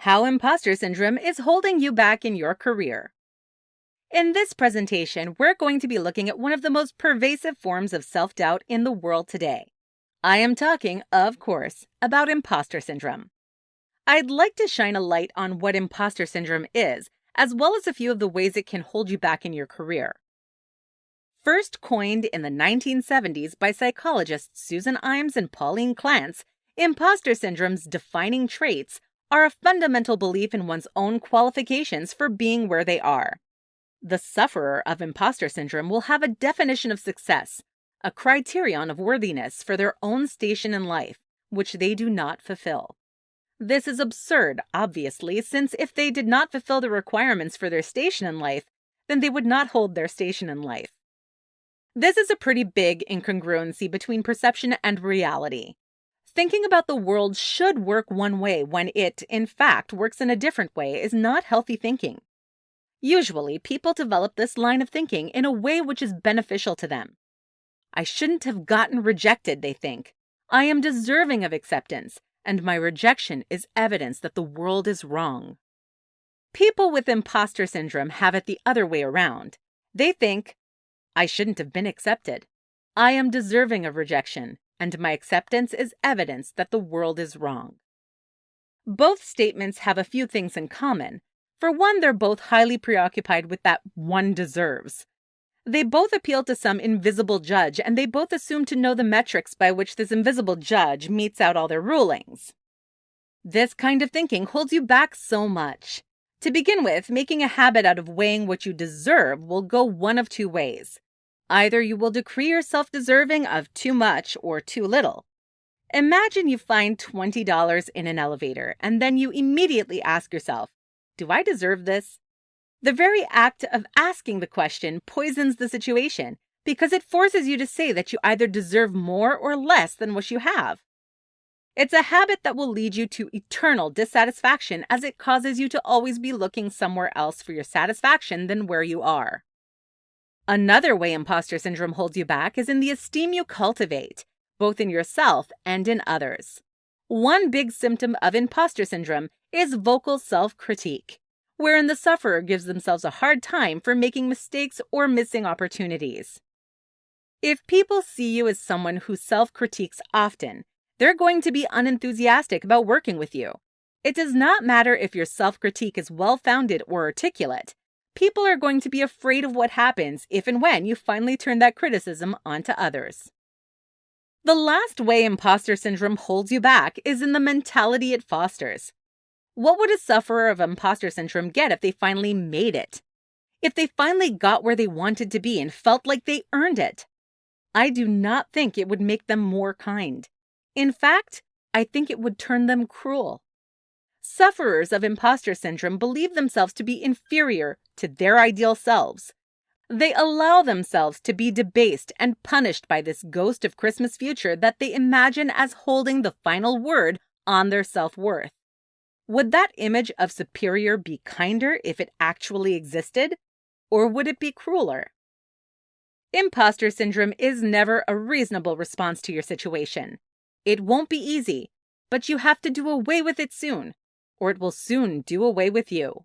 How imposter syndrome is holding you back in your career. In this presentation, we're going to be looking at one of the most pervasive forms of self-doubt in the world today. I am talking, of course, about imposter syndrome. I'd like to shine a light on what imposter syndrome is, as well as a few of the ways it can hold you back in your career. First coined in the 1970s by psychologists Susan Imes and Pauline Clance, imposter syndrome's defining traits are a fundamental belief in one's own qualifications for being where they are. The sufferer of imposter syndrome will have a definition of success, a criterion of worthiness for their own station in life, which they do not fulfill. This is absurd, obviously, since if they did not fulfill the requirements for their station in life, then they would not hold their station in life. This is a pretty big incongruency between perception and reality. Thinking about the world should work one way when it, in fact, works in a different way is not healthy thinking. Usually, people develop this line of thinking in a way which is beneficial to them. I shouldn't have gotten rejected, they think. I am deserving of acceptance, and my rejection is evidence that the world is wrong. People with imposter syndrome have it the other way around. They think, I shouldn't have been accepted. I am deserving of rejection, and my acceptance is evidence that the world is wrong. Both statements have a few things in common. For one, they're both highly preoccupied with that one deserves. They both appeal to some invisible judge, and they both assume to know the metrics by which this invisible judge metes out all their rulings. This kind of thinking holds you back so much. To begin with, making a habit out of weighing what you deserve will go one of two ways. Either you will decree yourself deserving of too much or too little. Imagine you find $20 in an elevator, and then you immediately ask yourself, do I deserve this? The very act of asking the question poisons the situation because it forces you to say that you either deserve more or less than what you have. It's a habit that will lead you to eternal dissatisfaction as it causes you to always be looking somewhere else for your satisfaction than where you are. Another way imposter syndrome holds you back is in the esteem you cultivate, both in yourself and in others. One big symptom of imposter syndrome is vocal self-critique, wherein the sufferer gives themselves a hard time for making mistakes or missing opportunities. If people see you as someone who self-critiques often, they're going to be unenthusiastic about working with you. It does not matter if your self-critique is well-founded or articulate. People are going to be afraid of what happens if and when you finally turn that criticism onto others. The last way imposter syndrome holds you back is in the mentality it fosters. What would a sufferer of imposter syndrome get if they finally made it? If they finally got where they wanted to be and felt like they earned it? I do not think it would make them more kind. In fact, I think it would turn them cruel. Sufferers of imposter syndrome believe themselves to be inferior to their ideal selves. They allow themselves to be debased and punished by this ghost of Christmas future that they imagine as holding the final word on their self-worth. Would that image of superior be kinder if it actually existed? Or would it be crueler? Imposter syndrome is never a reasonable response to your situation. It won't be easy, but you have to do away with it soon, or it will soon do away with you.